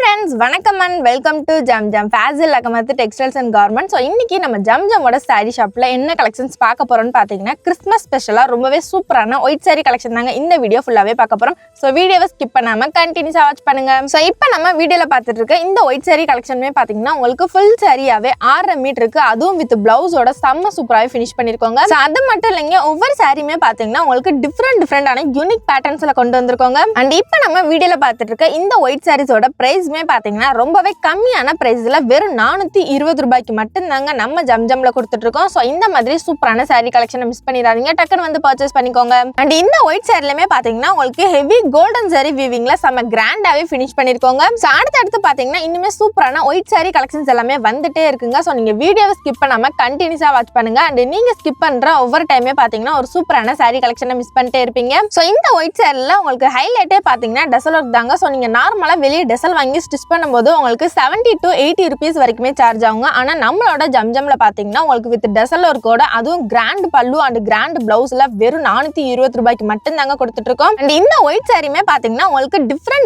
friends, வணக்கம் and welcome to Jam Jam Fazil Akamathu Textiles and Garments. So இன்னைக்கு நம்ம Jam Jam ஓட saree shopல என்ன collections பார்க்க போறோம்னு பாத்தீங்கன்னா கிறிஸ்மஸ் ஸ்பெஷலா ரொம்பவே சூப்பரான ஒயிட் saree collection தாங்க இந்த வீடியோ ஃபுல்லாவே பார்க்க போறோம். சோ வீடியோவை ஸ்கிப் பண்ணாம கண்டினியூஸா வாட்ச் பண்ணுங்க. சோ இப்போ நம்ம வீடியோல பார்த்துட்டு இருக்க இந்த ஒயிட் saree collectionமே பாத்தீங்கன்னா உங்களுக்கு full saree-ஆவே 6.5 மீட்டருக்கு அதுவும் வித் பிளவுஸோட செம்ம சூப்பராவே finish பண்ணிருக்கோங்க. சோ அது மட்டும் இல்லங்க ஒவ்வொரு saree-மே பாத்தீங்கன்னா உங்களுக்கு டிஃபரண்டான யூனிக் பேட்டர்ன்ஸ்ல கொண்டு வந்திருக்கோங்க. அண்ட் இப்போ நம்ம வீடியோல பார்த்துட்டு இருக்க இந்த ஒயிட் sarees-ஓட பிரைஸ்மே பாத்தீங்கன்னா ரொம்பவே கம்மியான பிரைஸ்ல வெறும் 420 ரூபாய்க்கு மட்டும் தாங்க நம்ம ஜம்ஜம்ல கொடுத்துட்டு இருக்கோம். சோ இந்த மாதிரி சூப்பரான saree collection மிஸ் பண்ணிடாதீங்க, டக்குன்னு வந்து பர்ச்சேஸ் பண்ணிக்கோங்க. அண்ட் இந்த ஒயிட் சாரிலமே பாத்தீங்கன்னா உங்களுக்கு ஹெவி கோல்டன் saree வீவிங்ல செம கிராண்டாவே ஃபினிஷ் பண்ணிருக்கோங்க. சோ அடுத்து பாத்தீங்கன்னா இன்னுமே சூப்பரான ஒயிட் saree collections எல்லாமே வந்துட்டே இருக்குங்க. சோ நீங்க வீடியோவை ஸ்கிப் பண்ணாம கண்டினியூஸா வாட்ச் பண்ணுங்க. அண்ட் நீங்க ஸ்கிப் பண்ற ஒவ்வொரு டைமே பாத்தீங்கன்னா ஒரு சூப்பரான saree collection மிஸ் பண்ணிட்டே இருப்பீங்க. சோ இந்த ஒயிட் சாரில உங்களுக்கு ஹைலைட்டே பாத்தீங்கன்னா டெசல் ஒர்க் தாங்க. சோ நீங்க நார்மலா வெளிய டெசல் வாங்கி ஸ்டிச் பண்ணும்போது உங்களுக்கு 70 to 80 rupees வரைக்குமே சார்ஜ் ஆகுங்க. ஆனா நம்மளோட ஜம்ஜம்ல பாத்தீங்கன்னா உங்களுக்கு வித் டெசல் ஒர்க்கோட அதுவும் கிராண்ட் பல்லு அண்ட் கிராண்ட் பிளவுஸ்ல வெறும் 420 ரூபாய்க்கு மட்டும் தாங்க கொடுத்துட்டு இருக்கோம். அண்ட் இந்த ஒயிட் சாரியுமே பாத்தீங்கன்னா உங்களுக்கு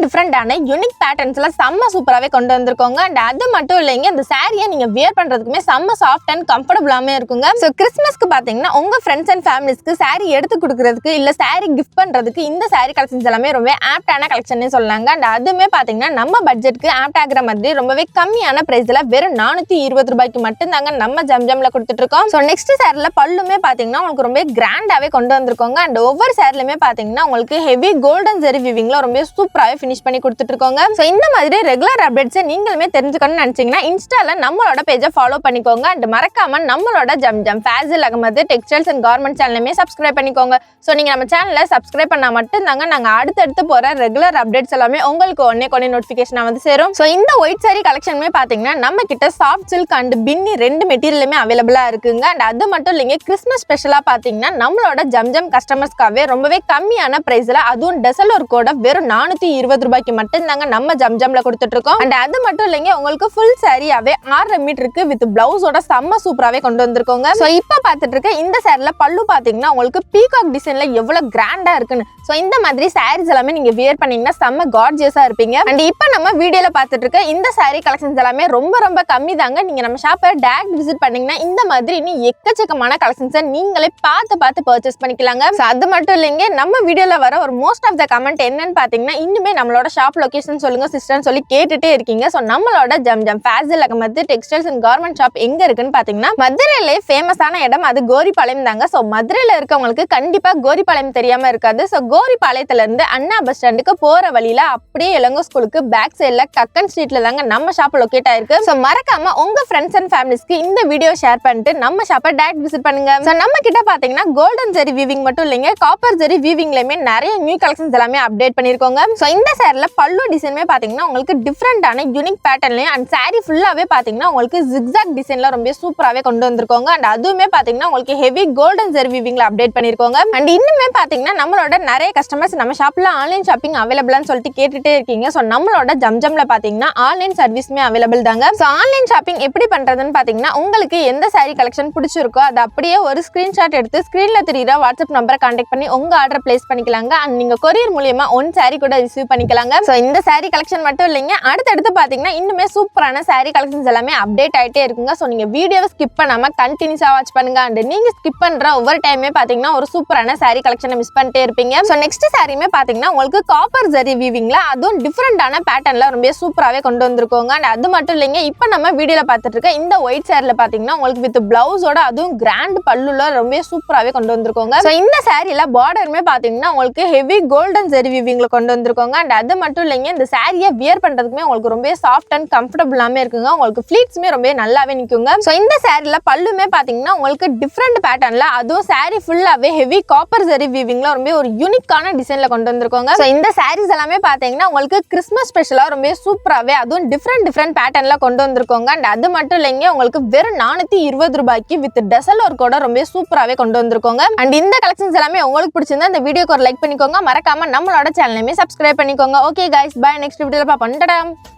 டிஃபரெண்டான யூனிக் பேட்டர்ன்ஸ்ல செம்ம சூப்பராவே கொண்டு வந்திருக்கோங்க. அண்ட் அது மட்டும் இல்லைங்க இந்த சாரியை நீங்க வியர் பண்றதுக்குமே செம்ம சாஃப்ட் அண்ட் கம்ஃபர்டபுளாமே இருக்குங்க. சோ கிறிஸ்மஸ்க்கு பாத்தீங்கன்னா உங்க ஃப்ரெண்ட்ஸ் அண்ட் ஃபேமிலிஸ்க்கு சாரி எடுத்து கொடுக்கறதுக்கு இல்ல சாரி கிஃப்ட் பண்றதுக்கு இந்த சாரி கலெக்ஷன்ஸ் எல்லாமே ரொம்ப ஆப்டான கலெக்ஷன் சொல்லலாங்க. அண்ட் அதுமே பாத்தீங்கன்னா நம்ம பட்ஜெட்க்கு ஆப்ட் ஆகிற மாதிரி ரொம்பவே கம்மியான பிரைஸ்ல வெறும் 420 ரூபாய்க்கு மட்டும் தாங்க நம்ம ஜம்ஜம்ல கொடுத்துட்டு இருக்கோம். சோ நெக்ஸ்ட் சாரில பல்லுமே பாத்தீங்கன்னா உங்களுக்கு ரொம்ப கிராண்டாவே கொண்டு வந்திருக்கோங்க. அண்ட் ஒவ்வொரு சாரிலுமே பாத்தீங்கன்னா உங்களுக்கு ஹெவி கோல்டன் ஜெரி வீவிங்ல ரொம்ப சூப்பராவே ஃபினிஷ் பண்ணி கொடுத்துட்டு இருக்கோங்க. சோ இந்த மாதிரி ரெகுலர் அப்டேட்ஸ் நீங்களுமே தெரிஞ்சுக்கணும்னு நினைச்சீங்கன்னா இன்ஸ்டால நம்மளோட பேஜை ஃபாலோ பண்ணிக்கோங்க. அண்ட் மறக்காம நம்மளோட Zamzam Fazil Ahmed textiles and garment சேனலுமே சப்ஸ்கிரைப் பண்ணிக்கோங்க. சோ நீங்க நம்ம சேனலை சப்ஸ்கிரைப் பண்ணா மட்டும் தாங்க நாங்க அடுத்தடுத்து போற ரெகுலர் அப்டேட்ஸ் எல்லாமே உங்களுக்கு ஒன்னே நோட்டிபிகேஷன் வந்து சேரும். சோ இந்த ஒயிட் saree கலெக்ஷனுமே பாத்தீங்கன்னா நம்ம கிட்ட சாஃப்ட் சில்க் அண்ட் பின்னி ரெண்டு மெட்டீரியலுமே அவைலபிளா இருக்குங்க. அண்ட் அது மட்டும் இல்லைங்க கிறிஸ்மஸ் ஸ்பெஷலா பாத்தீங்கன்னா நம்மளோட ஜம்ஜம் கஸ்டமர்ஸ்க்காகவே ரொம்பவே கம்மியான பிரைஸ்ல அதுவும் டெசல் ஒர்க்கோட வெறும் 420 ரூபாய்க்கு மட்டும் தாங்க நம்ம ஜம்ஜம்ல கொடுத்துட்டு இருக்கோம். அண்ட் அது மட்டும் இல்லைங்க உங்களுக்கு ஃபுல் சாரியாவே 6.5 மீட்டருக்கு வித் பிளவுஸோட செம்ம சூப்பராவே கொண்டு வந்திருக்கோங்க. சோ இப்ப பாத்துட்டு இருக்க இந்த சாரில பல்லு பாத்தீங்கன்னா உங்களுக்கு பீகாக் டிசைன்ல எவ்வளவு கிராண்டா இருக்குன்னு. சோ இந்த மாதிரி சாரீஸ் எல்லாமே நீங்க வியர் பண்ணீங்கன்னா செம்ம கார்ஜியஸா இருப்பீங்க. அண்ட் இப்ப நம்ம வீடியோல பாத்துட்டு இருக்க இந்த saree collections எல்லாமே ரொம்ப கம்மி தாங்க. நீங்க நம்ம ஷாப்பை டைரக்ட் விசிட் பண்ணீங்கன்னா இந்த மாதிரி இன்னும் எக்கச்சக்கமான கலெக்ஷன்ஸை நீங்களே பார்த்து பர்ச்சேஸ் பண்ணிக்கலாங்க. அது மட்டும் இல்லைங்க நம்ம வீடியோல வர ஒரு மோஸ்ட் ஆஃப் த கமெண்ட் என்னன்னு பாத்தீங்கன்னா இன்னுமே நம்மளோட ஷாப் லொகேஷன் சொல்லுங்க சிஸ்டர்னு சொல்லி கேட்டுட்டே இருக்கீங்க. சோ நம்மளோட Zamzam Fazil Ahmed textiles and garment shop எங்க இருக்குன்னு பாத்தீங்கன்னா மதுரையிலே ஃபேமஸான இடம் அது கோரிப்பாளையம் தாங்க. சோ மதுரையில இருக்கவங்களுக்கு கண்டிப்பா கோரிப்பாளையம் தெரியாம இருக்காது. சோ கோரிப்பாளையத்துல இருந்து அண்ணா பஸ் ஸ்டாண்டுக்கு போற வழியில அப்படியே இளங்கோ ஸ்கூலுக்கு பேக் சைட்ல கக்கன் ஸ்ட்ரீட்ல தாங்க நம்ம ஷாப் லொகேட் ஆயிருக்கு. சோ மறக்காம உங்க ஃப்ரெண்ட்ஸ் அண்ட் ஃபேமிலிஸ்க்கு இந்த வீடியோ ஷேர் பண்ணிட்டு நம்ம ஷாப்பை டைரக்ட் விசிட் பண்ணுங்க. சோ நம்ம கிட்ட பாத்தீங்கன்னா கோல்டன் ஜெரி வீவிங் மட்டும் இல்லைங்க காப்பர் ஜெரி வீவிங்லயுமே நிறைய நியூ கலெக்ஷன்ஸ் எல்லாமே அப்டேட் பண்ணிருக்கோங்க. சோ இந்த சாரில பல்லு டிசைனுமே பாத்தீங்கன்னா உங்களுக்கு டிஃபரெண்டான யூனிக் பேட்டர்ன்லயும் அண்ட் சாரி ஃபுல்லாவே பாத்தீங்கன்னா உங்களுக்கு ஜிக்ஸாக் டிசைன்ல ரொம்ப சூப்பராவே கொண்டு வந்திருக்கோங்க. அண்ட் அதுவுமே பாத்தீங்கன்னா உங்களுக்கு ஹெவி கோல்டன் ஜெரி வீவிங்ல அப்டேட் பண்ணிருக்கோங்க. அண்ட் இன்னுமே பாத்தீங்கன்னா நம்மளோட நிறைய கஸ்டமர்ஸ் நம்ம ஷாப்ல ஆன்லைன் ஷாப்பிங் அவைலபிளான்னு சொல்லிட்டு கேட்டுட்டே இருக்கீங்க. சோ நம்மளோட ஜம்ஜம்ல பாத்தீங்கன்னா ஆன்லைன் சர்வீஸ்மே அவைலபிள் தாங்க. சோ ஆன்லைன் ஷாப்பிங் எப்படி பண்றதுன்னு பாத்தீங்கன்னா உங்களுக்கு எந்த saree கலெக்ஷன் பிடிச்சிருக்கோ அது அப்படியே ஒரு ஸ்கிரீன்ஷாட் எடுத்து ஸ்கிரீன்ல தெரியுற வாட்ஸ்அப் நம்பரை கான்டாக்ட் பண்ணி உங்க ஆர்டர் பிளேஸ் பண்ணிக்கலாங்க. அண்ட் நீங்க கொரியர் மூலமா ஒன் saree கூட ரிசீவ் பண்ணிக்கலாங்க. சோ இந்த saree கலெக்ஷன் மட்டும் இல்லைங்க அடுத்தடுத்து பாத்தீங்கன்னா இன்னுமே சூப்பரான saree கலெக்ஷன்ஸ் எல்லாமே அப்டேட் ஆயிட்டே இருக்குங்க. சோ நீங்க வீடியோவை ஸ்கிப் பண்ணாம கண்டினியூஸா வாட்ச் பண்ணுங்க. அண்ட் நீங்க ஸ்கிப் பண்ற ஒவ்வொரு டைமே பாத்தீங்கன்னா ஒரு சூப்பரான saree கலெக்ஷனை மிஸ் பண்ணிட்டே இருப்பீங்க. சோ நெக்ஸ்ட் சாரியுமே பாத்தீங்கன்னா உங்களுக்கு காப்பர் ஜெரி வீவிங்ல அதுவும் டிஃபரெண்டான பேட்டர்ன்ல ரொம்ப சூப்பராவே கொண்டு வந்திருக்கோங்க. அண்ட் அது மட்டும் இல்லைங்க இப்ப நம்ம வீடியோல பாத்துட்டு இருக்க இந்த ஒயிட் சாரில பாத்தீங்கன்னா உங்களுக்கு வித் பிளவுஸோட அதுவும் கிராண்ட் பல்லுல ரொம்ப சூப்பராவே கொண்டு வந்திருக்கோங்க. சோ இந்த சாரில பார்டருமே பாத்தீங்கன்னா உங்களுக்கு ஹெவி கோல்டன் ஜெரி வீவிங்ல கொண்டு வந்திருக்கோங்க. அண்ட் அது மட்டும் இல்லைங்க இந்த சாரியை வியர் பண்றதுக்குமே உங்களுக்கு ரொம்ப சாஃப்ட் அண்ட் கம்ஃபர்டபுளாமே இருக்குங்க. உங்களுக்கு ஃபிளீட்ஸ்மே ரொம்ப நல்லாவே நிக்குங்க. சோ இந்த சாரில பல்லுமே பாத்தீங்கன்னா உங்களுக்கு டிஃபரெண்ட் பேட்டர்ன்ல அதுவும் சாரி ஃபுல்லாவே ஹெவி காப்பர் ஜெரி வீவிங்ல ரொம்ப ஒரு யூனிக்கான டிசைன்ல கொண்டு வந்திருக்கோங்க. சோ இந்த சாரீஸ் எல்லாமே பாத்தீங்கன்னா உங்களுக்கு கிறிஸ்மஸ் ஸ்பெஷலா ரொம்ப சூப்பராவே அதுவும் டிஃபரெண்ட் பேட்டர்ன்ல கொண்டு வந்திருக்கோங்க. அண்ட் அது மட்டும் இல்லைங்க உங்களுக்கு வெறும் 420 ரூபாய்க்கு வித் டெசல் ஒர்க்கோட ரொம்ப சூப்பராவே கொண்டு வந்திருக்கோங்க. அண்ட் இந்த கலெக்ஷன்ஸ் எல்லாமே உங்களுக்கு பிடிச்சிருந்தா இந்த வீடியோக்கு ஒரு லைக் பண்ணிக்கோங்க. மறக்காம நம்மளோட சேனலையுமே சப்ஸ்கிரைப் பண்ணிக்கோங்க. Okay guys, bye. நெக்ஸ்ட் வீடியோல பாப்போம்.